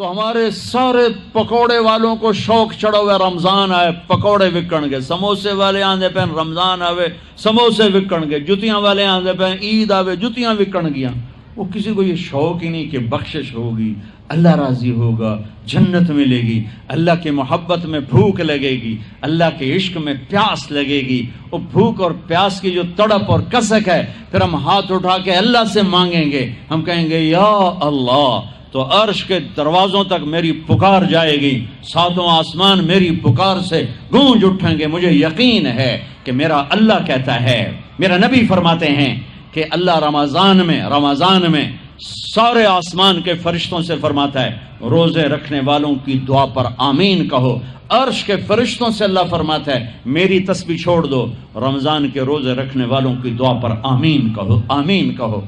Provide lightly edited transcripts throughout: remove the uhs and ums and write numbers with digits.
تو ہمارے سارے پکوڑے والوں کو شوق چڑھا ہوا رمضان آئے پکوڑے وکن گے، سموسے والے آندے پہ رمضان آوے سموسے وکن گے، جتیاں والے آندے پہ عید آوے جتیاں وکن گیا۔ وہ کسی کو یہ شوق ہی نہیں کہ بخشش ہوگی، اللہ راضی ہوگا، جنت ملے گی، اللہ کی محبت میں بھوک لگے گی، اللہ کے عشق میں پیاس لگے گی۔ وہ بھوک اور پیاس کی جو تڑپ اور کسک ہے، پھر ہم ہاتھ اٹھا کے اللہ سے مانگیں گے، ہم کہیں گے یا اللہ، تو عرش کے دروازوں تک میری پکار جائے گی، ساتوں آسمان میری پکار سے گونج اٹھیں گے۔ مجھے یقین ہے کہ میرا اللہ کہتا ہے، میرا نبی فرماتے ہیں کہ اللہ رمضان میں سارے آسمان کے فرشتوں سے فرماتا ہے روزے رکھنے والوں کی دعا پر آمین کہو۔ عرش کے فرشتوں سے اللہ فرماتا ہے میری تسبیح چھوڑ دو، رمضان کے روزے رکھنے والوں کی دعا پر آمین کہو، آمین کہو۔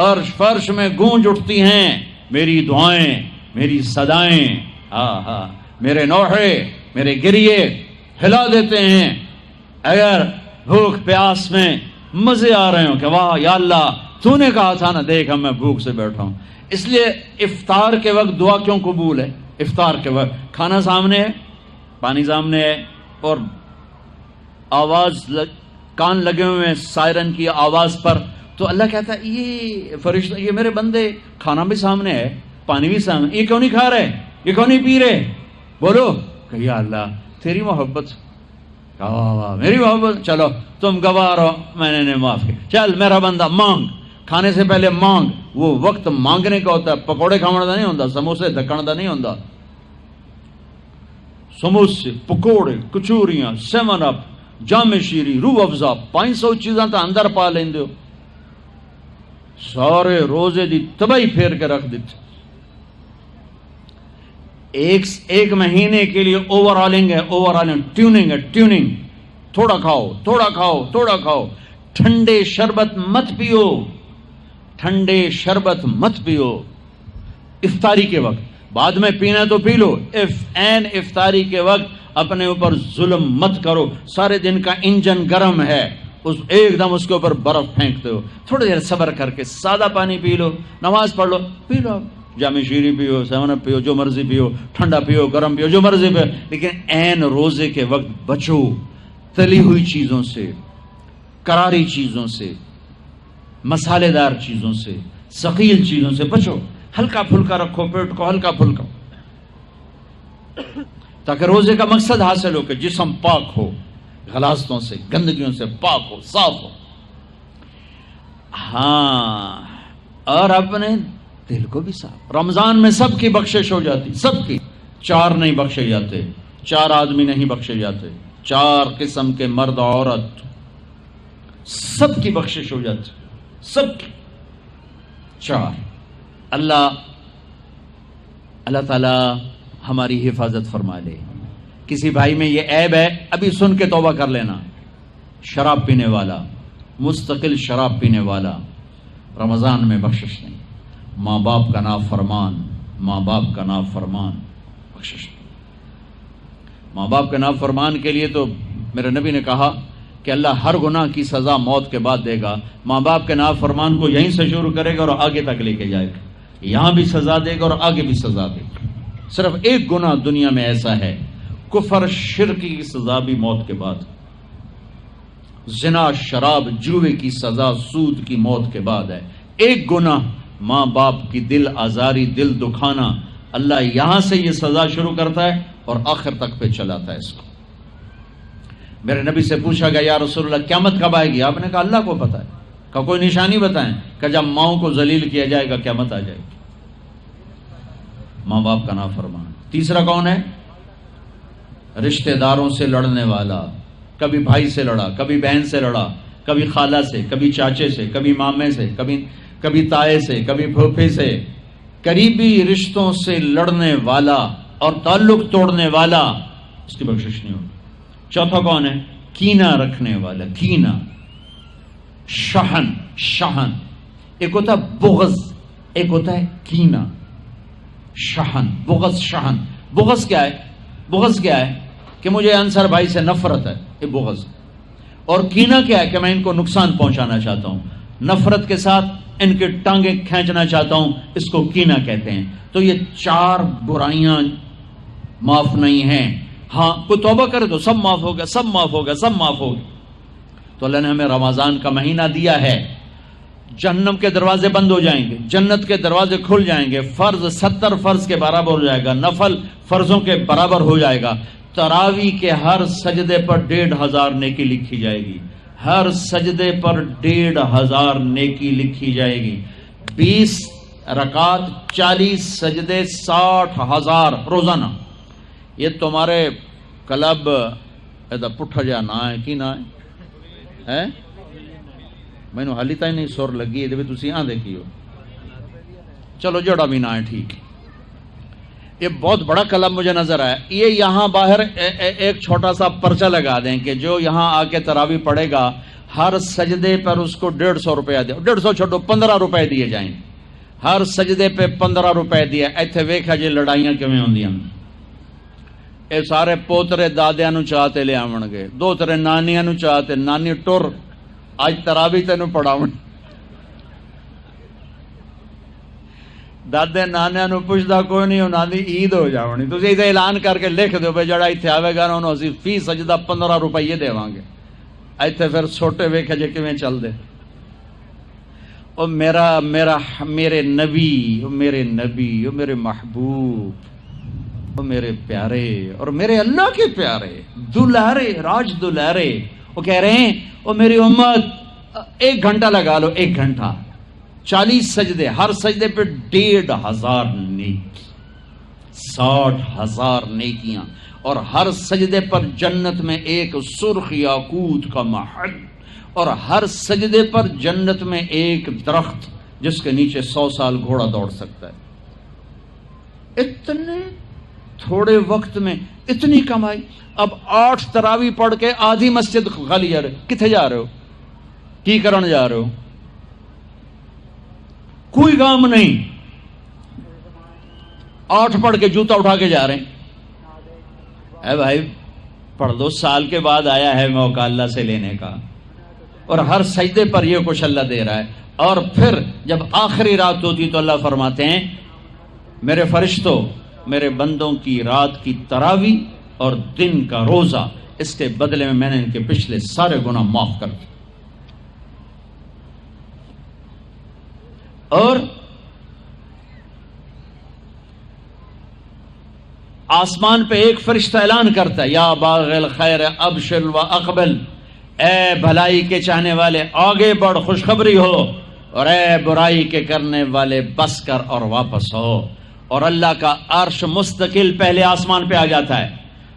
عرش فرش میں گونج اٹھتی ہیں میری دعائیں، میری صدائیں، میرے نوحے، میرے گریے ہلا دیتے ہیں۔ اگر بھوک پیاس میں مزے آ رہے ہوں کہ واہ یا اللہ تو نے کہا تھا نا، دیکھ میں بھوک سے بیٹھا ہوں۔ اس لیے افطار کے وقت دعا کیوں قبول ہے؟ افطار کے وقت کھانا سامنے ہے، پانی سامنے ہے، اور آواز کان لگے ہوئے ہیں سائرن کی آواز پر، تو اللہ کہتا ہے یہ فرشتہ، یہ میرے بندے، کھانا بھی سامنے ہے، پانی بھی سامنے، یہ کیوں نہیں کھا رہے، یہ کیوں نہیں پی رہے؟ بولو کہ یا اللہ تیری محبت، میری محبت، چلو تم گواہ رہو، میں نے معافی، چل میرا بندہ مانگ، کھانے سے پہلے مانگ۔ وہ وقت مانگنے کا ہوتا ہے، پکوڑے کھانے کا نہیں ہوتا، سموسے دکن کا نہیں ہوتا۔ سموسے، پکوڑے، کچوریاں، 7 اپ، جام شیری، روح افزا، 500 چیزاں تو اندر پا لیندے ہو، سارے روزے دی تباہی پھیر کے رکھ دیتے۔ ایک مہینے کے لیے اوور آلنگ ہے، اوور آلنگ، ٹیوننگ ہے، ٹیوننگ، تھوڑا کھاؤ، تھوڑا کھاؤ، تھوڑا کھاؤ، ٹھنڈے شربت مت پیو، ٹھنڈے شربت مت پیو افطاری کے وقت، بعد میں پینا تو پی لو، افطاری کے وقت اپنے اوپر ظلم مت کرو۔ سارے دن کا انجن گرم ہے، ایک دم اس کے اوپر برف پھینکتے ہو، تھوڑی دیر صبر کر کے سادہ پانی پی لو، نماز پڑھ لو، پی لو، جامع شیری پیو، 7 اپ پیو، جو مرضی پیو، ٹھنڈا پیو، گرم پیو، جو مرضی پیو، لیکن عین روزے کے وقت بچو تلی ہوئی چیزوں سے، کراری چیزوں سے، مسالے دار چیزوں سے، ثقیل چیزوں سے بچو، ہلکا پھلکا رکھو پیٹ کو، ہلکا پھلکا، تاکہ روزے کا مقصد حاصل ہو کہ جسم پاک ہو، غلاظتوں سے، گندگیوں سے پاک ہو، صاف ہو۔ ہاں، اور اپنے دل کو بھی صاف۔ رمضان میں سب کی بخشش ہو جاتی، سب کی، 4 نہیں بخشے جاتے، 4 آدمی نہیں بخشے جاتے، 4 قسم کے مرد عورت، سب کی بخشش ہو جاتی، سب کی، 4۔ اللہ تعالی ہماری حفاظت فرما لے۔ کسی بھائی میں یہ عیب ہے، ابھی سن کے توبہ کر لینا، شراب پینے والا، مستقل شراب پینے والا، رمضان میں بخشش نہیں، ماں باپ کا نافرمان، ماں باپ کا نافرمان، بخشش نہیں۔ ماں باپ کے نافرمان کے لیے تو میرے نبی نے کہا کہ اللہ ہر گناہ کی سزا موت کے بعد دے گا، ماں باپ کے نافرمان کو یہیں سے شروع کرے گا اور آگے تک لے کے جائے گا، یہاں بھی سزا دے گا اور آگے بھی سزا دے گا۔ صرف ایک گناہ دنیا میں ایسا ہے، کفر شرک کی سزا بھی موت کے بعد، زنا، شراب، جوے کی سزا، سود کی موت کے بعد ہے۔ ایک گناہ ماں باپ کی دل آزاری، دل دکھانا، اللہ یہاں سے یہ سزا شروع کرتا ہے اور آخر تک پہ چلاتا ہے اس کو۔ میرے نبی سے پوچھا گیا یا رسول اللہ قیامت کب آئے گی؟ آپ نے کہا اللہ کو پتہ ہے۔ کہ کوئی نشانی بتائیں؟ کہ جب ماؤں کو ذلیل کیا جائے گا قیامت آ جائے گی۔ ماں باپ کا نافرمان۔ تیسرا کون ہے؟ رشتہ داروں سے لڑنے والا، کبھی بھائی سے لڑا، کبھی بہن سے لڑا، کبھی خالہ سے، کبھی چاچے سے، کبھی مامے سے، کبھی تائے سے، کبھی پھوپھی سے، قریبی رشتوں سے لڑنے والا اور تعلق توڑنے والا، اس کی بخشش نہیں ہوگی۔ چوتھا کون ہے؟ کینہ رکھنے والا، کینہ، شحن، ایک ہوتا ہے بغض، ایک ہوتا ہے کینہ، شحن، بغض، شحن۔ بغض کیا ہے؟ بغض کیا ہے؟ کہ مجھے انصر بھائی سے نفرت ہے، یہ بغض۔ اور کینہ کیا ہے؟ کہ میں ان کو نقصان پہنچانا چاہتا ہوں۔ نفرت کے ساتھ ان کی ٹانگیں کھینچنا چاہتا ہوں، اس کو کینہ کہتے ہیں۔ تو یہ 4 برائیاں معاف نہیں ہیں۔ ہاں کوئی توبہ کرے تو سب معاف ہو گیا، سب معاف ہو گیا، سب معاف ہو گیا۔ تو اللہ نے ہمیں رمضان کا مہینہ دیا ہے، جہنم کے دروازے بند ہو جائیں گے، جنت کے دروازے کھل جائیں گے، فرض 70 فرض کے برابر ہو جائے گا، نفل فرضوں کے برابر ہو جائے گا، تراویح کے ہر سجدے پر 1500 نیکی لکھی جائے گی، ہر سجدے پر 1500 نیکی لکھی جائے گی، 20 رکعت 40 سجدے 60,000 روزانہ۔ یہ تمہارے کلب ایدا پٹھا جا نہ ہے کی نہ ہے مینوں حالی تھی نہیں سر لگی یہ تھی آدھے کی ہو، چلو جڑا بھی نہ ہے ٹھیک۔ یہ بہت بڑا کلب مجھے نظر آیا۔ یہ یہاں باہر ایک چھوٹا سا پرچہ لگا دیں کہ جو یہاں آ کے تراویح پڑھے گا ہر سجدے پر اس کو 150 روپیہ دے، 150 چھوڑو 15 روپے دیے جائیں، ہر سجدے پہ 15 روپے دیا۔ ایتھے ویکھا جی لڑائیاں کیویں ہوندیاں، اے سارے پوترے دادیاں نو چاہتے لے آون گے، 2 نانیاں نو چاہتے، نانی ٹر اج تراویح تینوں پڑھاون، دادے نانیاں نو پوچھدا کوئی نہیں، انہاں دی عید ہو جاونی، تسی ایسے اعلان کر کے لکھ دیو بھئی جڑا ایتھے آوے گا انہوں اسی فی سجدہ 15 روپے دیواں گے۔ ایتھے پھر چھوٹے ویکھے جے کیویں چل دے۔ او میرے نبی، او میرے نبی، او میرے محبوب، او میرے پیارے اور میرے اللہ کے پیارے دلارے، راج دلارے، وہ کہہ رہے ہیں او میری امت 1 گھنٹہ لگا لو، 1 گھنٹہ 40 سجدے، ہر سجدے پہ 1500 نیکی، 60,000 نیکیاں، اور ہر سجدے پر جنت میں ایک سرخ یاقوت کا محل، اور ہر سجدے پر جنت میں ایک درخت جس کے نیچے 100 سال گھوڑا دوڑ سکتا ہے۔ اتنے تھوڑے وقت میں اتنی کمائی۔ اب 8 تراویح پڑھ کے آدھی مسجد خالی جا رہے، کتنے جا رہے ہو، کی کرن جا رہے ہو، کوئی کام نہیں، 8 پڑھ کے جوتا اٹھا کے جا رہے ہیں۔ اے بھائی پڑھ دو، سال کے بعد آیا ہے موقع اللہ سے لینے کا، اور ہر سجدے پر یہ کچھ اللہ دے رہا ہے۔ اور پھر جب آخری رات ہوتی تو اللہ فرماتے ہیں میرے فرشتوں، میرے بندوں کی رات کی تراویح اور دن کا روزہ، اس کے بدلے میں میں نے ان کے پچھلے سارے گناہ معاف کر دیے۔ اور آسمان پہ ایک فرشتہ اعلان کرتا ہے یا باغ الخیر ابشر و اقبل، اے بھلائی کے چاہنے والے آگے بڑھ خوشخبری ہو، اور اے برائی کے کرنے والے بس کر اور واپس ہو۔ اور اللہ کا عرش مستقل پہلے آسمان پہ آ جاتا ہے،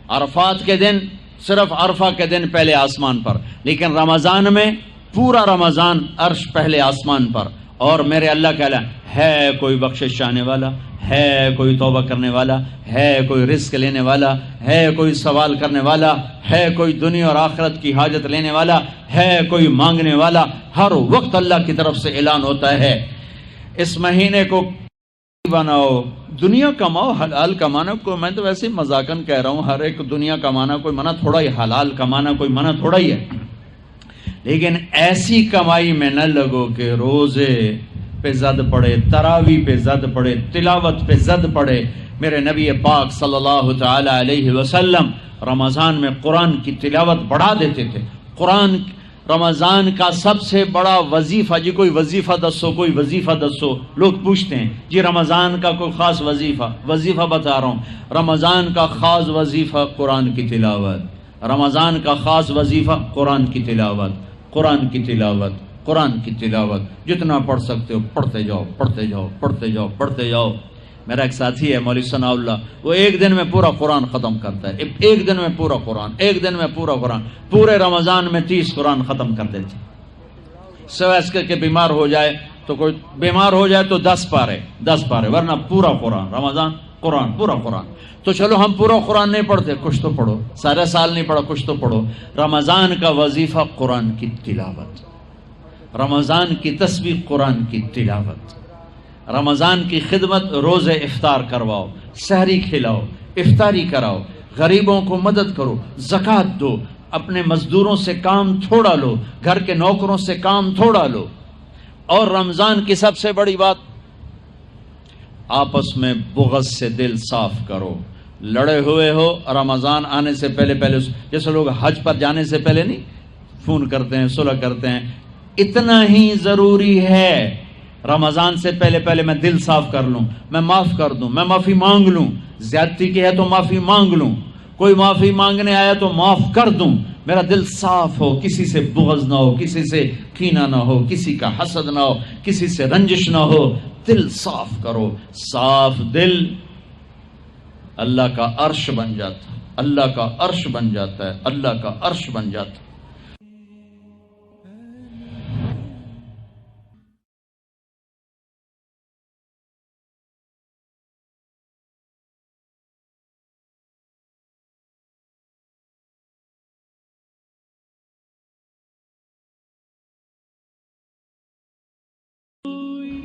عرفات کے دن صرف عرفہ کے دن پہلے آسمان پر، لیکن رمضان میں پورا رمضان عرش پہلے آسمان پر۔ اور میرے اللہ کا اعلان ہے کوئی بخشش چاہنے والا، ہے کوئی توبہ کرنے والا، ہے کوئی رزق لینے والا، ہے کوئی سوال کرنے والا، ہے کوئی دنیا اور آخرت کی حاجت لینے والا، ہے کوئی مانگنے والا۔ ہر وقت اللہ کی طرف سے اعلان ہوتا ہے اس مہینے کو بناؤ، دنیا کماؤ، حلال کمانا کوئی، میں تو ویسے مذاقن کہہ رہا ہوں، ہر ایک دنیا کمانا کوئی منع تھوڑا ہی، حلال کمانا کوئی منع تھوڑا ہی ہے، لیکن ایسی کمائی میں نہ لگو کہ روزے پہ زد پڑے، تراویح پہ زد پڑے، تلاوت پہ زد پڑے۔ میرے نبی پاک صلی اللہ تعالی علیہ وسلم رمضان میں قرآن کی تلاوت بڑھا دیتے تھے۔ قرآن رمضان کا سب سے بڑا وظیفہ، جی کوئی وظیفہ دسو، کوئی وظیفہ دسو، لوگ پوچھتے ہیں جی رمضان کا کوئی خاص وظیفہ بتا رہا ہوں۔ رمضان کا خاص وظیفہ قرآن کی تلاوت، رمضان کا خاص وظیفہ قرآن کی تلاوت، قرآن کی تلاوت، قرآن کی تلاوت، جتنا پڑھ سکتے ہو پڑھتے جاؤ، پڑھتے جاؤ، پڑھتے جاؤ، پڑھتے جاؤ۔ میرا ایک ساتھی ہے مولوی ثناء اللہ، وہ ایک دن میں پورا قرآن ختم کرتا ہے، ایک دن میں پورا قرآن، ایک دن میں پورا قرآن، پورے رمضان میں 30 قرآن ختم کر دیتے، سوائے اس کے بیمار ہو جائے تو کوئی بیمار ہو جائے تو 10 پارے، ورنہ پورا قرآن، رمضان قرآن، پورا قرآن۔ تو چلو ہم پورا قرآن نہیں پڑھتے، کچھ تو پڑھو، سارے سال نہیں پڑھا، کچھ تو پڑھو۔ رمضان کا وظیفہ قرآن کی تلاوت، رمضان کی تسبیح قرآن کی تلاوت، رمضان کی خدمت، روزے افطار کرواؤ، سحری کھلاؤ، افطاری کراؤ، غریبوں کو مدد کرو، زکوٰۃ دو، اپنے مزدوروں سے کام تھوڑا لو، گھر کے نوکروں سے کام تھوڑا لو، اور رمضان کی سب سے بڑی بات، آپس میں بغض سے دل صاف کرو. لڑے ہوئے ہو رمضان آنے سے پہلے جیسے لوگ حج پر جانے سے پہلے نہیں فون کرتے ہیں، صلح کرتے ہیں، اتنا ہی ضروری ہے رمضان سے پہلے میں دل صاف کر لوں، میں معاف کر دوں، میں معافی مانگ لوں. زیادتی کی ہے تو معافی مانگ لوں، کوئی معافی مانگنے آیا تو معاف کر دوں. میرا دل صاف ہو، کسی سے بغض نہ ہو، کسی سے کینہ نہ ہو، کسی کا حسد نہ ہو، کسی سے رنجش نہ ہو. دل صاف کرو. صاف دل اللہ کا عرش بن جاتا ہے، اللہ کا عرش بن جاتا ہے، اللہ کا عرش بن جاتا ہے.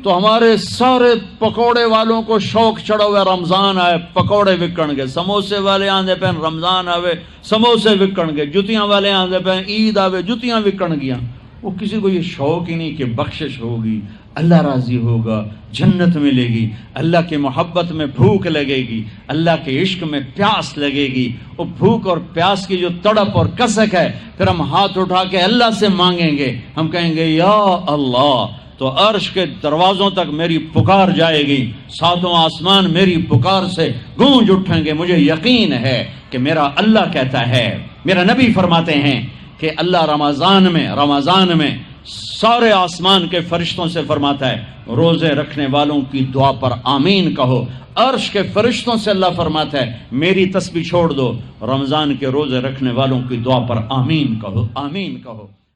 تو ہمارے سارے پکوڑے والوں کو شوق چڑھا ہوا رمضان آئے پکوڑے وکن گے، سموسے والے آندے پہ رمضان آوے سموسے وکن گے، جتیاں والے آندے پہ عید آوے جتیاں وکن گیا. وہ کسی کو یہ شوق ہی نہیں کہ بخشش ہوگی، اللہ راضی ہوگا، جنت ملے گی، اللہ کی محبت میں بھوک لگے گی، اللہ کے عشق میں پیاس لگے گی. وہ بھوک اور پیاس کی جو تڑپ اور کسک ہے، پھر ہم ہاتھ اٹھا کے اللہ سے مانگیں گے. ہم کہیں گے یا اللہ، تو عرش کے دروازوں تک میری پکار جائے گی، ساتوں آسمان میری پکار سے گونج اٹھیں گے. مجھے یقین ہے کہ میرا اللہ کہتا ہے، میرا نبی فرماتے ہیں کہ اللہ رمضان میں سارے آسمان کے فرشتوں سے فرماتا ہے روزے رکھنے والوں کی دعا پر آمین کہو. عرش کے فرشتوں سے اللہ فرماتا ہے میری تسبیح چھوڑ دو، رمضان کے روزے رکھنے والوں کی دعا پر آمین کہو، آمین کہو.